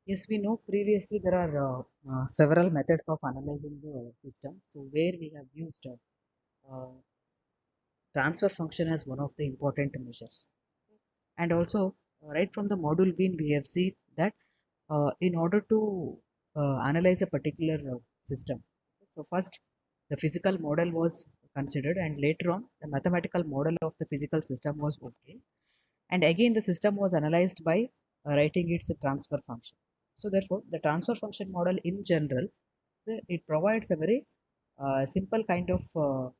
Yes, we know previously there are several methods of analyzing the system. So where we have used transfer function as one of the important measures. And also right from the module bin we have seen that in order to analyze a particular system. So first the physical model was considered and later on the mathematical model of the physical system was obtained. And again the system was analyzed by writing its transfer function. So therefore the transfer function model in general, so it provides a very simple kind of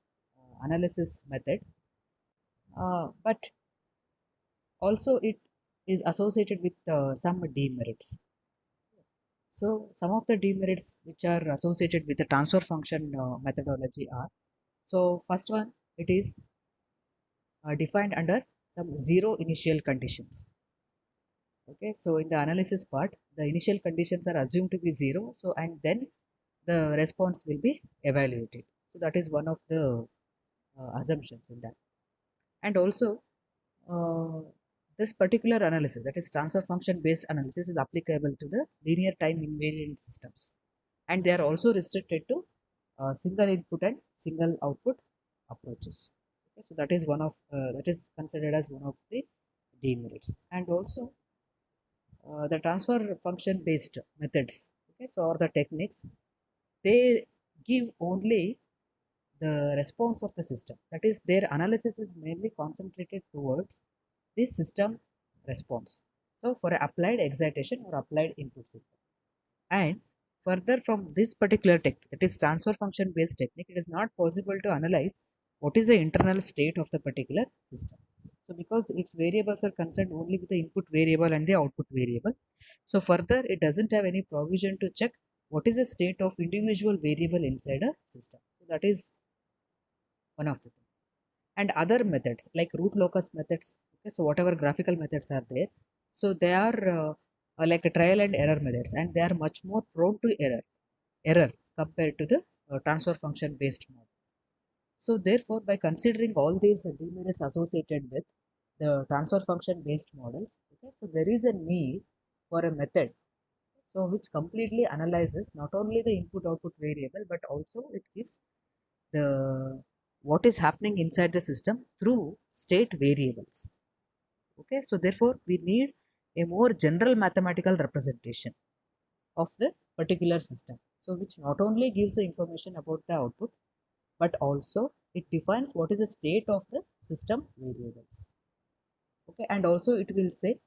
analysis method, but also it is associated with some demerits. So some of the demerits which are associated with the transfer function methodology are, so first one, it is defined under some zero initial conditions. Okay, so in the analysis part the initial conditions are assumed to be zero, so and then the response will be evaluated. So that is one of the assumptions in that. And also uh, this particular analysis, that is transfer function based analysis, is applicable to the linear time invariant systems, and they are also restricted to single input and single output approaches. Okay, so that is one of that is considered as one of the demerits. And also the transfer function based methods, okay, so or the techniques, they give only the response of the system. That is, their analysis is mainly concentrated towards the system response. So for applied excitation or applied input signal. And further from this particular technique, that is transfer function based technique, it is not possible to analyze what is the internal state of the particular system. So because its variables are concerned only with the input variable and the output variable, so further it doesn't have any provision to check what is the state of individual variable inside a system. So that is one of the things. And other methods like root locus methods, okay, so whatever graphical methods are there, so they are like a trial and error methods, and they are much more prone to error compared to the transfer function based model. So therefore by considering all these demerits associated with the transfer function based models, okay, so there is a need for a method so which completely analyzes not only the input output variable but also it gives the what is happening inside the system through state variables. Okay, so therefore we need a more general mathematical representation of the particular system, so which not only gives the information about the output but also it defines what is the state of the system variables. Okay, and also it will say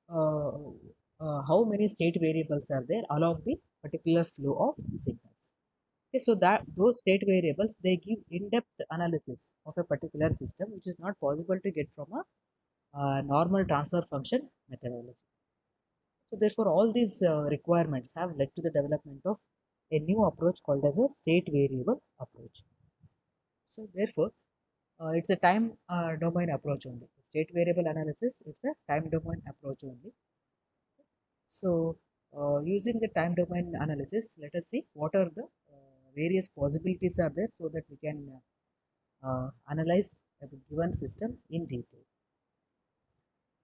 uh, how many state variables are there along the particular flow of signals. Okay, so that those state variables they give in-depth analysis of a particular system, which is not possible to get from a normal transfer function methodology. So therefore, all these requirements have led to the development of a new approach called as a state variable approach. So therefore, it's a time domain approach only. State variable analysis, it's a time domain approach only. So using the time domain analysis, let us see what are the various possibilities are there so that we can analyze a given system in detail.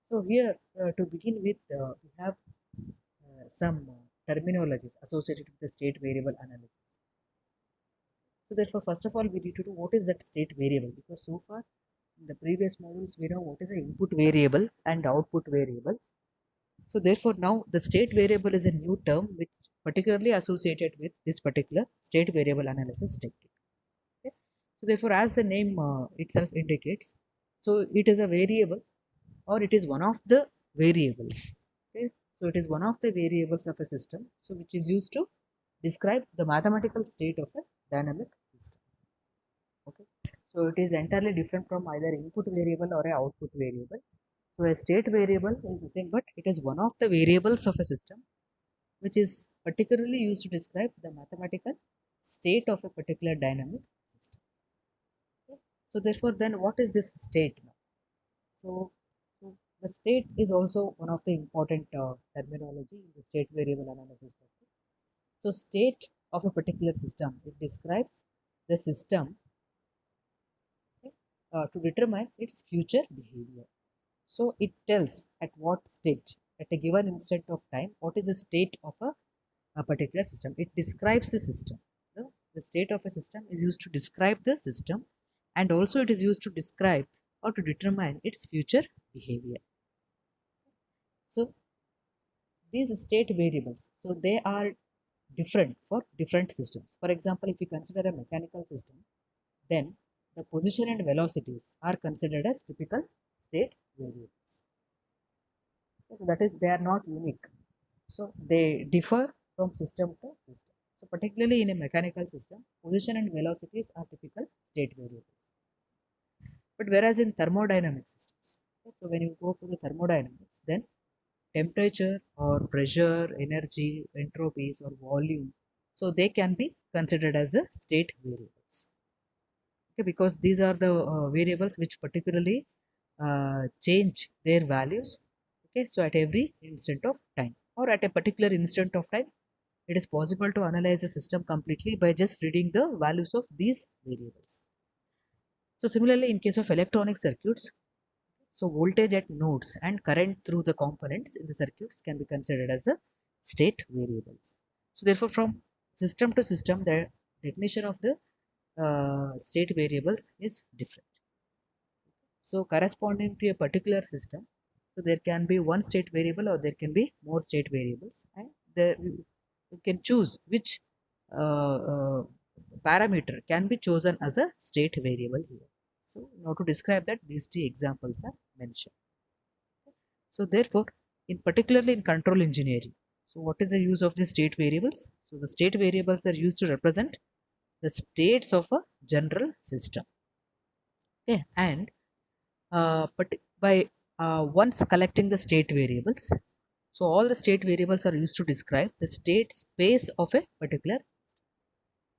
So here to begin with, we have some terminologies associated with the state variable analysis. So therefore, first of all, we need to know what is that state variable, because so far in the previous modules we know what is the input variable and output variable. So therefore, now the state variable is a new term which particularly associated with this particular state variable analysis technique. Okay? So therefore, as the name itself indicates, so it is a variable or it is one of the variables. Okay? So it is one of the variables of a system, so which is used to describe the mathematical state of a dynamic system. Okay, so it is entirely different from either input variable or a output variable. So a state variable is nothing but it is one of the variables of a system which is particularly used to describe the mathematical state of a particular dynamic system. Okay? So therefore, then what is this state now? So, so the state is also one of the important terminology in the state variable analysis technique. So state of a particular system, it describes the system, okay, to determine its future behavior. So it tells at what state at a given instant of time, what is the state of a particular system. It describes the system. The state of a system is used to describe the system, and also it is used to describe or to determine its future behavior. So these state variables, so they are different for different systems. For example, if you consider a mechanical system, then the position and velocities are considered as typical state variables. So that is, they are not unique. So they differ from system to system. So particularly in a mechanical system, position and velocities are typical state variables. But whereas in thermodynamic systems, so when you go for the thermodynamics, then temperature or pressure, energy, entropies or volume, so they can be considered as the state variables. Okay, because these are the variables which particularly change their values. Okay, so at every instant of time or at a particular instant of time, it is possible to analyze the system completely by just reading the values of these variables. So similarly, in case of electronic circuits, so voltage at nodes and current through the components in the circuits can be considered as the state variables. So therefore, from system to system, the definition of the state variables is different. So corresponding to a particular system, so there can be one state variable or there can be more state variables, and you can choose which parameter can be chosen as a state variable here. So in order to describe that, these two examples are mentioned. So therefore, in particularly in control engineering, so what is the use of the state variables? So the state variables are used to represent the states of a general system. Okay, and but by once collecting the state variables, so all the state variables are used to describe the state space of a particular system.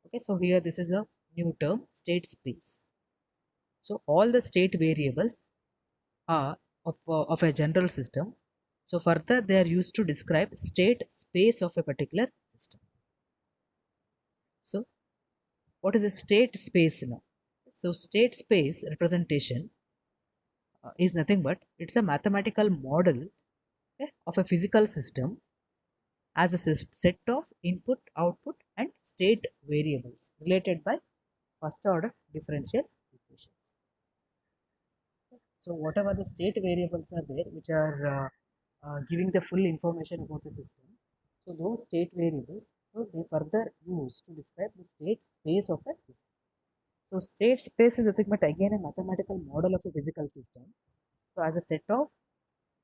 Okay, so here this is a new term, state space. So all the state variables are of a general system. So further they are used to describe state space of a particular system. So what is a state space now? So state space representation is nothing but it's a mathematical model, okay, of a physical system as a set of input, output, and state variables related by first order differential equations. So whatever the state variables are there, which are giving the full information about the system. So those state variables, so they further use to describe the state space of a system. So state space is nothing but again a mathematical model of a physical system. So as a set of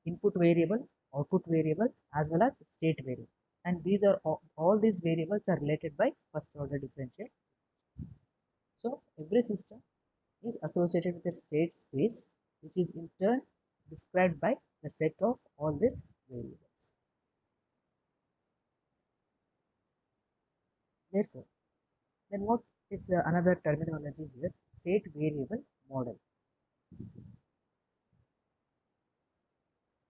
input variable, output variable, as well as state variable. And these are all these variables are related by first order differential. So every system is associated with a state space, which is in turn described by the set of all these variables. Therefore, then what is another terminology here? State variable model.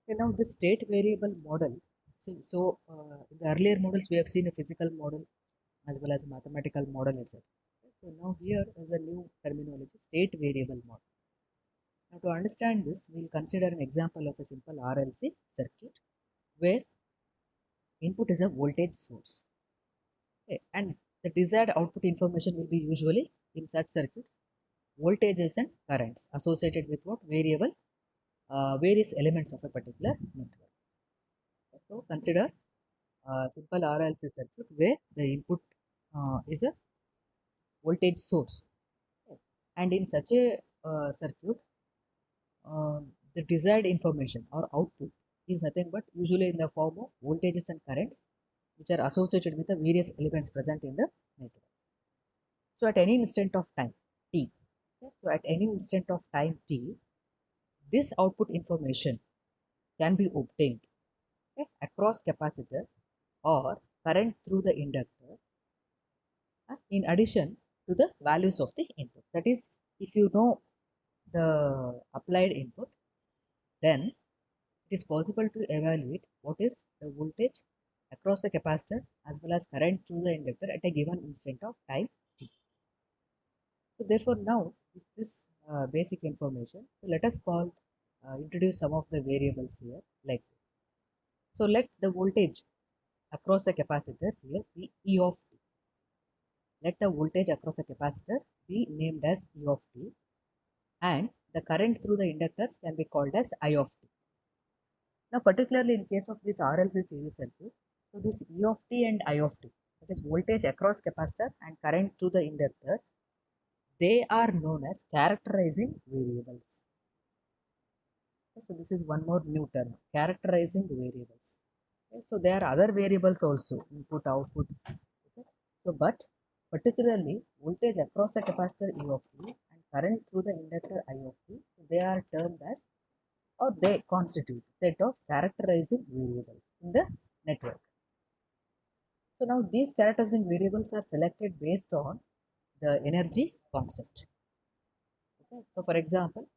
Okay, now the state variable model. In the earlier models we have seen a physical model as well as a mathematical model, etc. So now here is a new terminology, state variable model. Now to understand this, we will consider an example of a simple RLC circuit where input is a voltage source. Okay, and the desired output information will be usually in such circuits voltages and currents associated with what variable various elements of a particular network. So consider a simple RLC circuit where the input is a voltage source. Okay. And in such a circuit, uh, the desired information or output is nothing but usually in the form of voltages and currents which are associated with the various elements present in the network. So at any instant of time t, okay, so at any instant of time t, this output information can be obtained, okay, across capacitor or current through the inductor, in addition to the values of the input. That is, if you know the applied input, then it is possible to evaluate what is the voltage across the capacitor as well as current through the inductor at a given instant of time t. So therefore now with this basic information, so let us introduce some of the variables here like this. So let the voltage across a capacitor here be E of t. Let the voltage across a capacitor be named as E of t, and the current through the inductor can be called as I of t. Now, particularly in case of this RLC series circuit, so this E of t and I of t, that is voltage across capacitor and current through the inductor, they are known as characterizing variables. So this is one more new term, characterizing variables. Okay, so there are other variables also, input, output. Okay. So but particularly voltage across the capacitor E of t and current through the inductor I of t, so they are termed as, or they constitute set of characterizing variables in the network. So now these characterizing variables are selected based on the energy concept. Okay. So for example,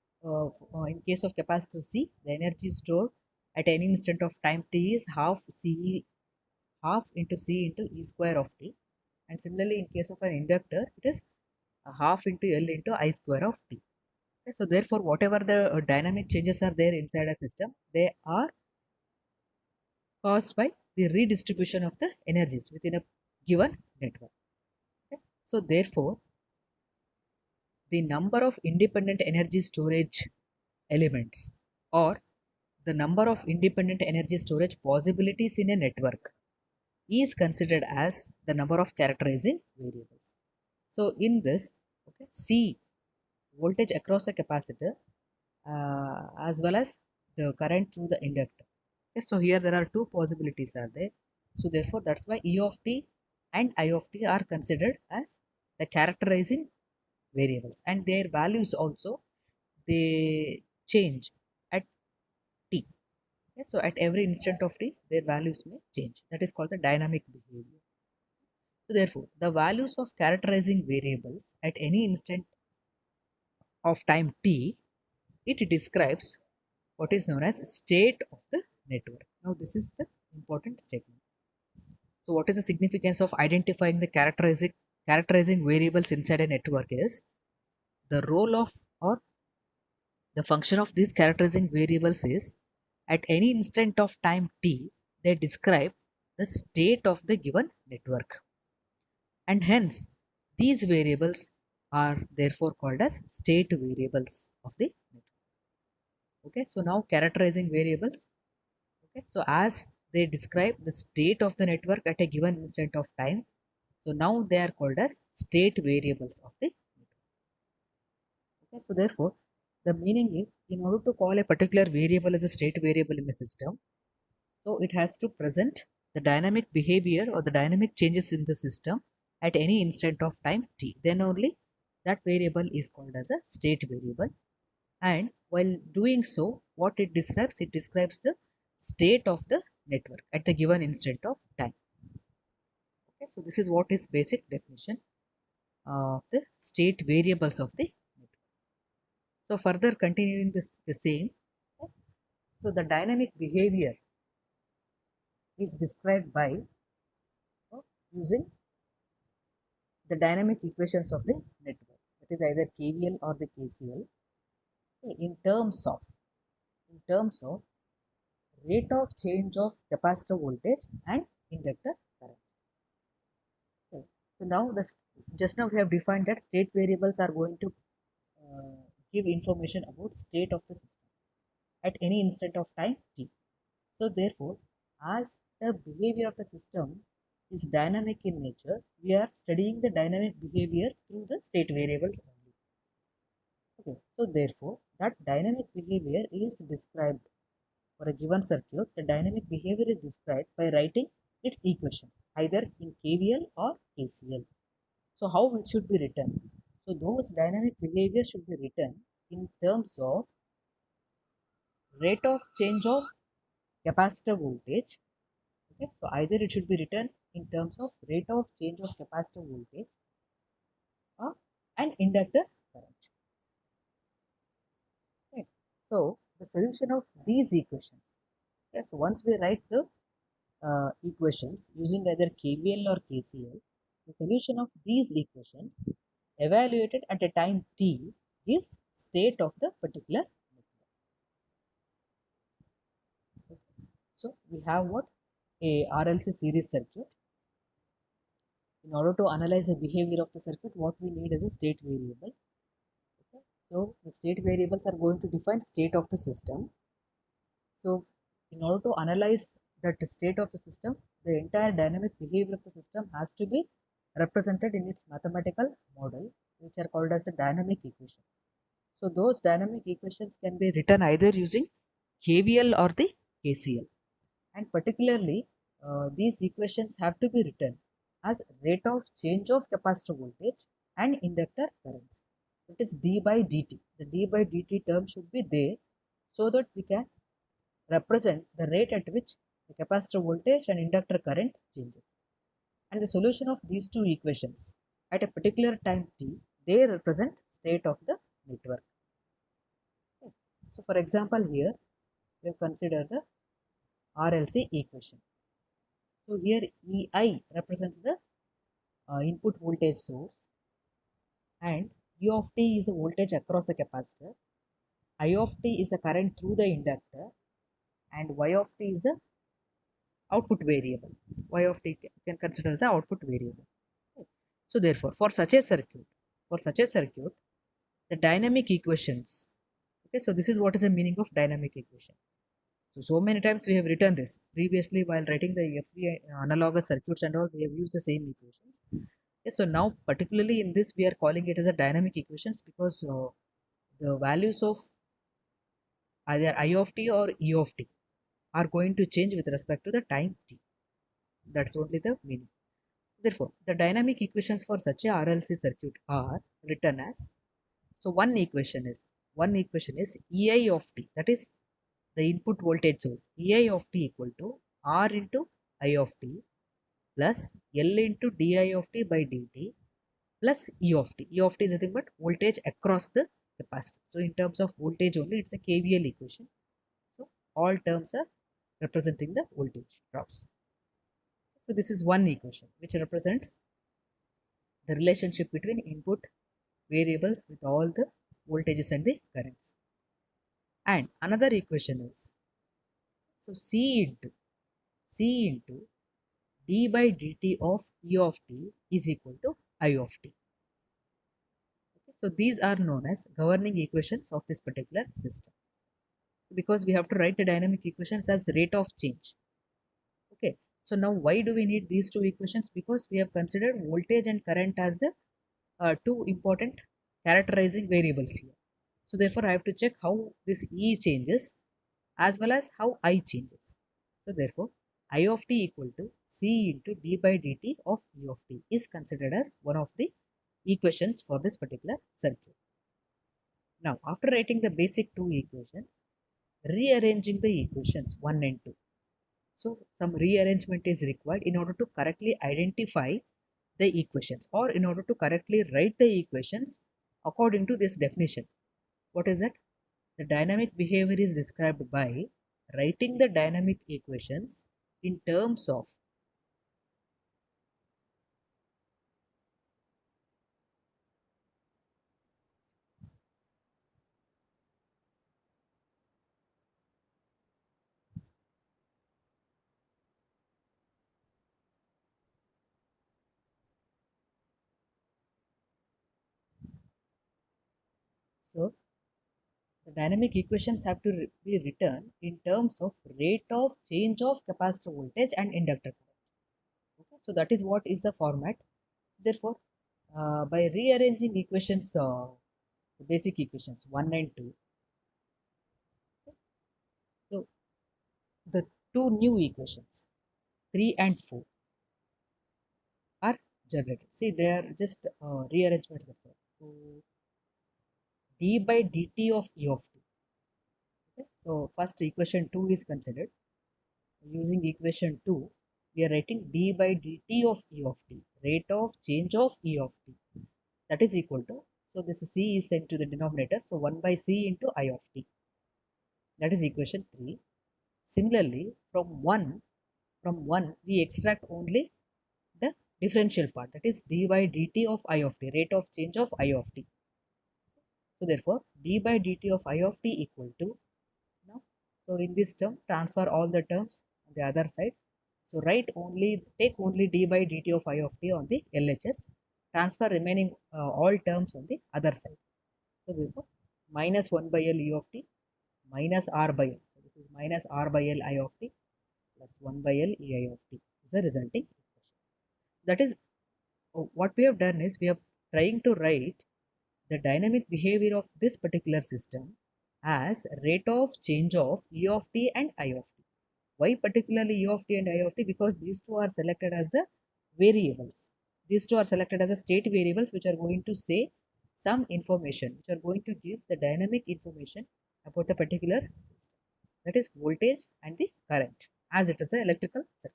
in case of capacitor C, the energy stored at any instant of time t is half into C into E square of t. And similarly, in case of an inductor, it is half into L into I square of t. Okay. So therefore, whatever the dynamic changes are there inside a system, they are caused by the redistribution of the energies within a given network. Okay. So therefore, the number of independent energy storage elements, or the number of independent energy storage possibilities in a network, is considered as the number of characterizing variables. So in this, okay, C, voltage across a capacitor, as well as the current through the inductor. Okay, so here there are two possibilities are there. So therefore that's why E of t and I of t are considered as the characterizing variables, and their values also they change at t. Okay, so at every instant of t their values may change. That is called the dynamic behavior. So therefore the values of characterizing variables at any instant of time t, it describes what is known as state of the network. Now this is the important statement. So what is the significance of identifying the characterizing variables inside a network is the role of, or the function of these characterizing variables is at any instant of time t, they describe the state of the given network, and hence these variables are therefore called as state variables of the network. Okay, so now characterizing variables. Okay, so as they describe the state of the network at a given instant of time, so now they are called as state variables of the network. Okay, so therefore, the meaning is in order to call a particular variable as a state variable in a system, so it has to present the dynamic behavior or the dynamic changes in the system at any instant of time t. Then only that variable is called as a state variable. And while doing so, what it describes the state of the network at the given instant of time. Okay, so this is what is basic definition of the state variables of the network. So further continuing this the same, so the dynamic behavior is described by using the dynamic equations of the network, that is either KVL or the KCL, in terms of rate of change of capacitor voltage and inductor current. Okay. So now just now we have defined that state variables are going to uh, give information about state of the system at any instant of time t. So therefore, as the behavior of the system is dynamic in nature, we are studying the dynamic behavior through the state variables only. Okay. So therefore, that dynamic behavior is described for a given circuit. The dynamic behavior is described by writing its equations either in KVL or KCL. So how it should be written? So those dynamic behaviors should be written in terms of rate of change of capacitor voltage. Okay, so either it should be written in terms of rate of change of capacitor voltage or and inductor current. Okay. So the solution of these equations. Okay, so once we write the equations using either KVL or KCL, the solution of these equations evaluated at a time t gives state of the particular network. So So we have what? A RLC series circuit. In order to analyze the behavior of the circuit, what we need is a state variables. Okay. So the state variables are going to define state of the system. So in order to analyze that state of the system, the entire dynamic behavior of the system has to be represented in its mathematical model, which are called as the dynamic equation. So those dynamic equations can be written either using KVL or the KCL, and particularly these equations have to be written as rate of change of capacitor voltage and inductor currents. It is d by dt. The d by dt term should be there so that we can represent the rate at which the capacitor voltage and inductor current changes. And the solution of these two equations at a particular time t, they represent state of the network. Okay. So for example, here we have considered the RLC equation. So here EI represents the input voltage source, and U of t is a voltage across the capacitor, I of t is a current through the inductor, and Y of t is a output variable. Y of t can consider as a output variable. Okay. So therefore, for such a circuit, the dynamic equations. Okay, so this is what is the meaning of dynamic equation. So many times we have written this previously while writing the FV analogous circuits and all. We have used the same equations. Okay, so now particularly in this we are calling it as a dynamic equations because the values of either I of t or E of t are going to change with respect to the time t. That's only the meaning. Therefore, the dynamic equations for such a RLC circuit are written as, so one equation is EI of t, that is the input voltage source. EI of t equal to R into I of t plus L into di of t by dt plus E of t. E of t is nothing but voltage across the capacitor. So in terms of voltage only, it's a KVL equation. So all terms are representing the voltage drops. So this is one equation which represents the relationship between input variables with all the voltages and the currents. And another equation is, so C into d by dt of E of t is equal to I of t. Okay, so these are known as governing equations of this particular system, because we have to write the dynamic equations as rate of change. Okay, so now why do we need these two equations? Because we have considered voltage and current as the two important characterizing variables here. So therefore I have to check how this E changes as well as how I changes. So therefore I of t equal to C into d by dt of E of t is considered as one of the equations for this particular circuit. Now after writing the basic two equations, rearranging the equations 1 and 2. So some rearrangement is required in order to correctly identify the equations, or in order to correctly write the equations according to this definition. What is that? The dynamic behavior is described by writing the dynamic equations in terms of so the dynamic equations have to be written in terms of rate of change of capacitor voltage and inductor current. Okay, so that is what is the format. Therefore, by rearranging equations, the basic equations 1 and 2, so the two new equations 3 and 4 are generated. See, they are just rearrangements. That's all. So d by dt of E of t. Okay? So first equation 2 is considered. Using equation 2, we are writing d by dt of E of t, rate of change of E of t, that is equal to, so this c is sent to the denominator, so 1 by c into I of t, that is equation 3. Similarly, from 1 we extract only the differential part, that is d by dt of I of t, rate of change of I of t. So therefore d by dt of I of t equal to, now, so in this term transfer all the terms, the other side. So take only d by dt of I of t on the LHS, transfer remaining all terms on the other side. So therefore minus 1 by L E of t minus R by L. So this is minus R by L I of t plus 1 by L E I of t is the resulting equation. That is, what we have done is we are trying to write the dynamic behavior of this particular system as rate of change of E of t and I of t. Why particularly E of t and I of t? Because these two are selected as the variables. These two are selected as a state variables which are going to say some information, which are going to give the dynamic information about the particular system. That is voltage and the current, as it is an electrical circuit.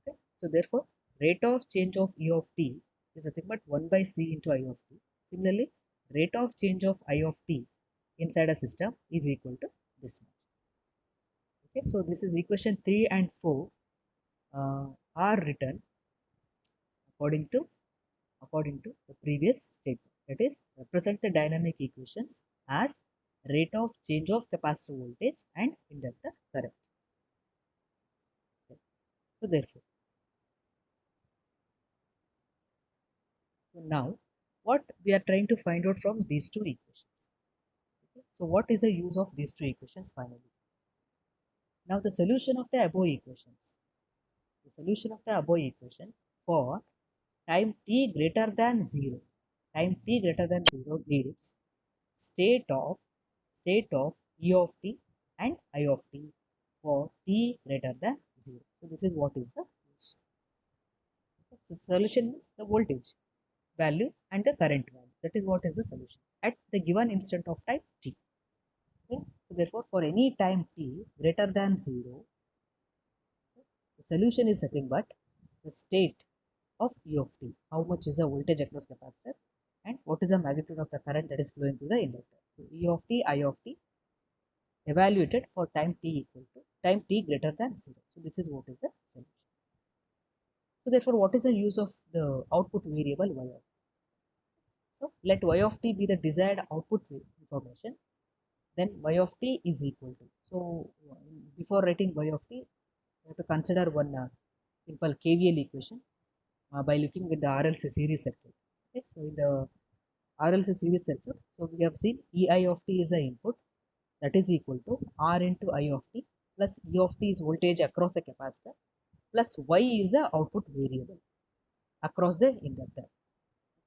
Okay? So therefore, rate of change of E of t is nothing but 1 by C into I of t. Similarly, rate of change of I of t inside a system is equal to this much. Okay, so this is equation 3 and 4 are written according to the previous statement. That is, represent the dynamic equations as rate of change of capacitor voltage and inductor current. Okay. So therefore, now what we are trying to find out from these two equations. Okay. So what is the use of these two equations finally? Now the solution of the above equations. The solution of the above equations for time t greater than 0. Time t greater than 0 gives state of E of t and I of t for t greater than 0. So this is what is the use. So solution is the voltage value and the current value. That is what is the solution at the given instant of time t. Okay. So therefore, for any time t greater than 0, the solution is nothing but the state of E of t. How much is the voltage across capacitor and what is the magnitude of the current that is flowing through the inductor. So E of t, I of t evaluated for time t equal to time t greater than 0. So this is what is the solution. So therefore, what is the use of the output variable y of t? So let y of t be the desired output information. Then y of t is equal to. So before writing y of t, we have to consider one simple KVL equation by looking with the RLC series circuit. Okay, so in the RLC series circuit, so we have seen EI of t is the input, that is equal to R into I of t plus E of t is voltage across the capacitor plus Y is the output variable across the inductor.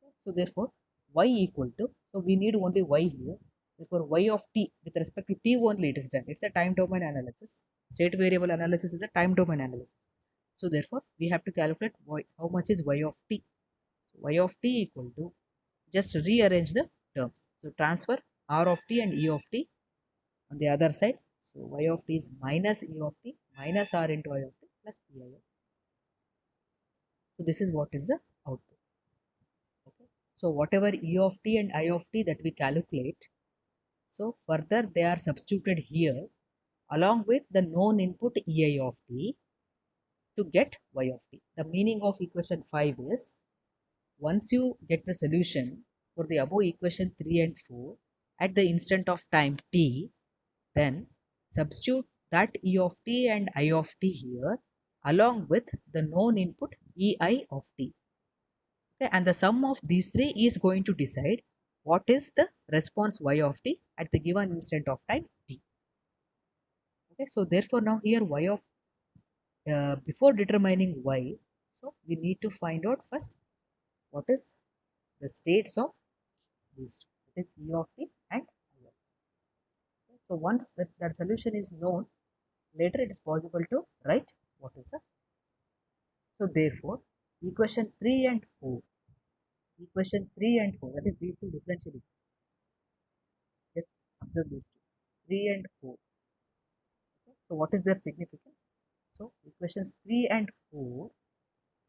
Okay, so therefore, Y equal to, so we need only Y here. Therefore, Y of t with respect to t only it is done. It's a time domain analysis. State variable analysis is a time domain analysis. So therefore, we have to calculate y, how much is Y of t. So Y of t equal to, just rearrange the terms. So transfer R of t and E of t on the other side. So Y of t is minus E of t minus R into I of t plus E I of t. So this is what is the output. Okay. So whatever E of t and I of t that we calculate, so further they are substituted here along with the known input EI of t to get Y of t. The meaning of equation 5 is, once you get the solution for the above equation 3 and 4 at the instant of time t, then substitute that E of t and I of t here along with the known input EI of t. Okay, and the sum of these three is going to decide what is the response Y of t at the given instant of time t. Okay, so therefore now here Y of before determining Y, so we need to find out first what is the states of these two. It is E of t and I of t. Okay, so once that solution is known, later it is possible to write what is the. So therefore, equation 3 and 4, that is these two differential equations. Just observe these two, 3 and 4. Okay. So what is their significance? So equations 3 and 4,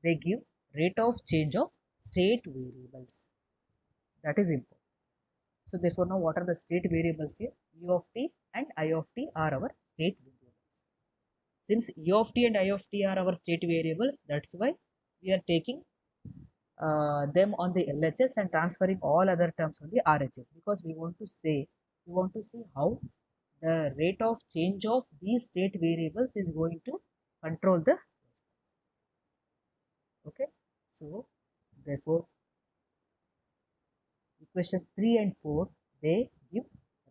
they give rate of change of state variables. That is important. So therefore now what are the state variables here? E of t and I of t are our state variables. Since E of t and I of t are our state variables, that's why we are taking them on the LHS and transferring all other terms on the RHS, because we want to see how the rate of change of these state variables is going to control the response. Okay, so therefore equation 3 and 4 they give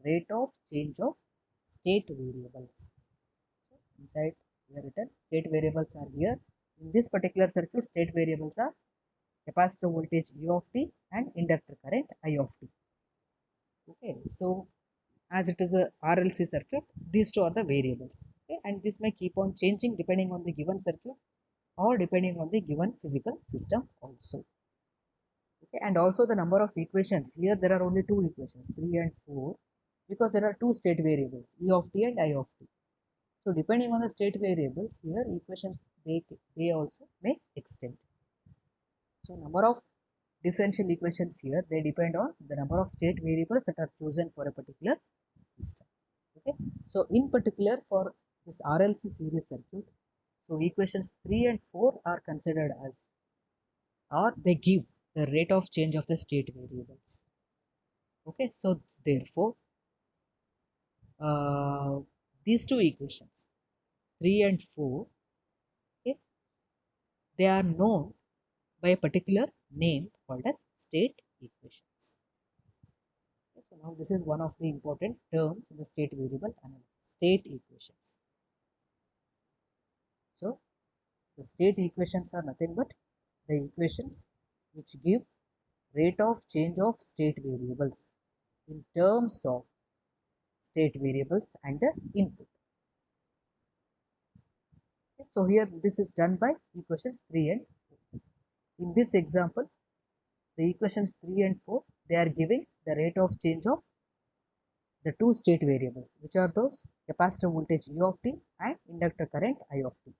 rate of change of state variables. So inside we have written state variables are here. In this particular circuit, state variables are capacitor voltage U of t and inductor current I of t. Okay, so as it is a RLC circuit, these two are the variables. Okay, and this may keep on changing depending on the given circuit or depending on the given physical system also. Okay, and also the number of equations. Here there are only two equations, 3 and 4, because there are two state variables, E of t and I of t. So depending on the state variables, here equations they also may extend. So number of differential equations here, they depend on the number of state variables that are chosen for a particular system. Okay, so in particular for this RLC series circuit, so equations 3 and 4 are considered as, or they give the rate of change of the state variables. Okay, so therefore these two equations 3 and 4, okay, they are known by a particular name called as state equations. Okay, so now this is one of the important terms in the state variable analysis, state equations. So the state equations are nothing but the equations which give rate of change of state variables in terms of state variables and the input. Okay, so here this is done by equations 3 and 4. In this example, the equations 3 and 4, they are giving the rate of change of the two state variables, which are those capacitor voltage U of t and inductor current I of t.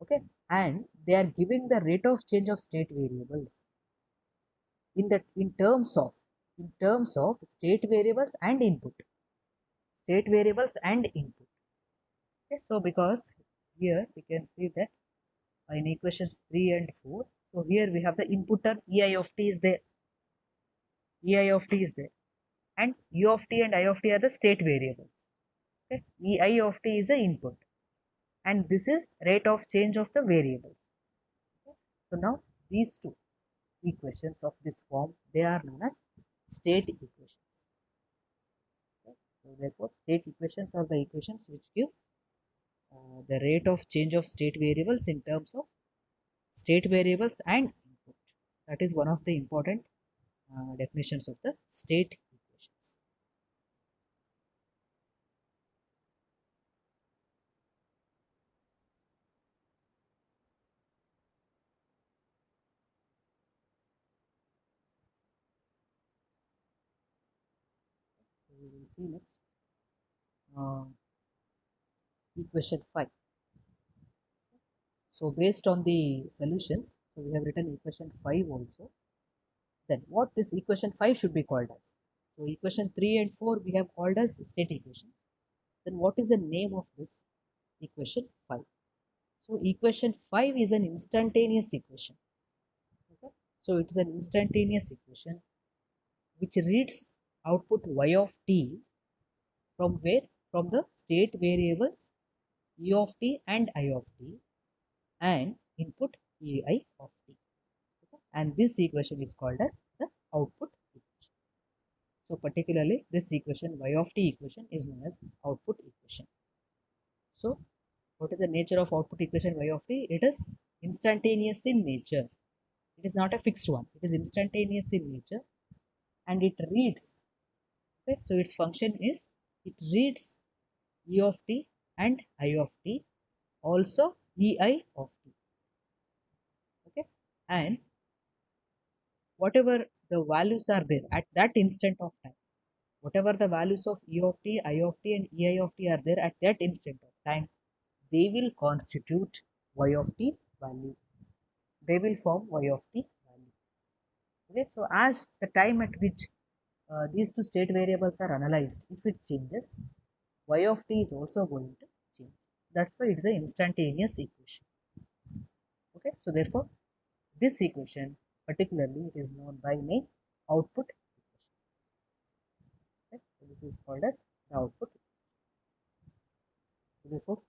Okay, and they are giving the rate of change of state variables in terms of state variables and input. State variables and input. Okay, so because here we can see that in equations 3 and 4, so here we have the input term ei of t is there. Ei of t is there, and u of t and I of t are the state variables. Okay, ei of t is the input, and this is rate of change of the variables. Okay. So now these two equations of this form, they are known as state equations. Okay. So therefore state equations are the equations which give the rate of change of state variables in terms of state variables and input. That is one of the important definitions of the state equations. So we will see next equation 5. So based on the solutions, so we have written equation 5 also. Then what this equation 5 should be called as? So equation 3 and 4 we have called as state equations. Then what is the name of this equation 5? So equation 5 is an instantaneous equation. Okay? So it is an instantaneous equation which reads output y of t from where? From the state variables u of t and I of t and input ei of t. Okay? And this equation is called as the output equation. So particularly this equation y of t equation is known as output equation. So what is the nature of output equation y of t? It is instantaneous in nature. It is not a fixed one. It is instantaneous in nature and it reads. Okay, so its function is it reads e of t and I of t, also ei of t. Okay, and whatever the values are there at that instant of time, whatever the values of e of t, I of t, and ei of t are there at that instant of time, they will constitute y of t value. They will form y of t value. Okay, so as the time at which these two state variables are analyzed, if it changes, y of t is also going to change. That's why it is an instantaneous equation. Okay, so therefore, this equation particularly it is known by name output equation. Okay, so this is called as the output. Therefore,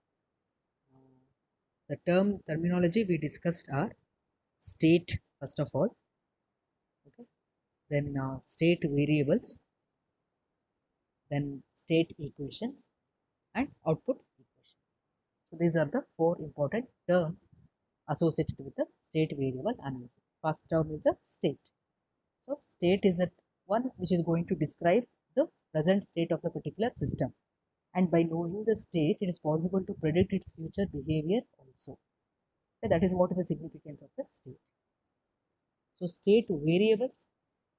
the terminology we discussed are state first of all, okay, then state variables, then state equations, and output equation. So these are the four important terms associated with the state variable analysis. First term is a state. So state is a one which is going to describe the present state of the particular system, and by knowing the state it is possible to predict its future behavior also. So that is what is the significance of the state. So state variables,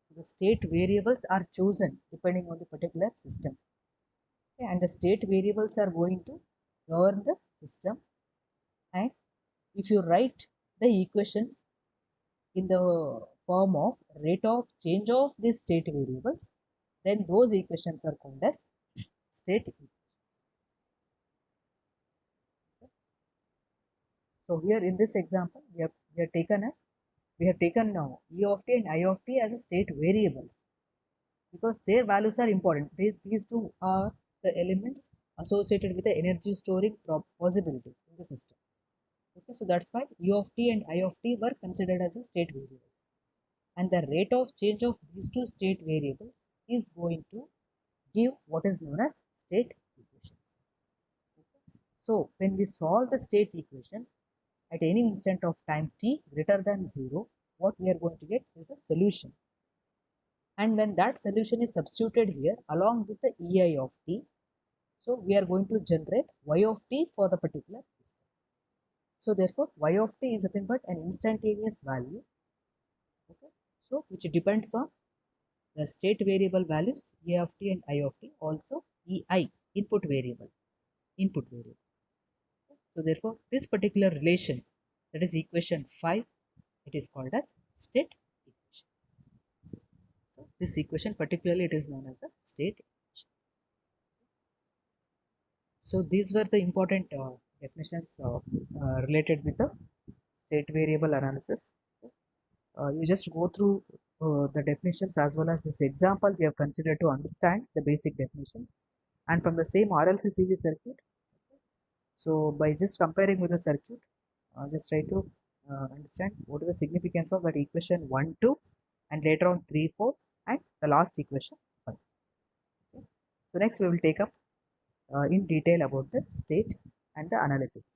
so the state variables are chosen depending on the particular system. Okay, and the state variables are going to govern the system, and if you write the equations in the form of rate of change of these state variables, then those equations are called as state equations. So here in this example, we have taken now E of t and I of t as a state variables because their values are important. These two are the elements associated with the energy storing possibilities in the system. Okay, so that's why U of t and I of t were considered as a state variables. And the rate of change of these two state variables is going to give what is known as state equations. Okay. So when we solve the state equations at any instant of time t greater than 0, what we are going to get is a solution. And when that solution is substituted here along with the EI of t, so we are going to generate y of t for the particular system. So therefore, y of t is nothing but an instantaneous value, okay, so which depends on the state variable values A of t and I of t, also EI, input variable. So therefore, this particular relation, that is equation 5, it is called as state equation. So this equation particularly it is known as a state equation. So these were the important definitions related with the state variable analysis. You just go through the definitions as well as this example we have considered to understand the basic definitions, and from the same RLC series circuit. So by just comparing with the circuit, just try to understand what is the significance of that equation 1, 2, and later on 3, 4, and the last equation 5. Okay. So next we will take up in detail about the state and the analysis.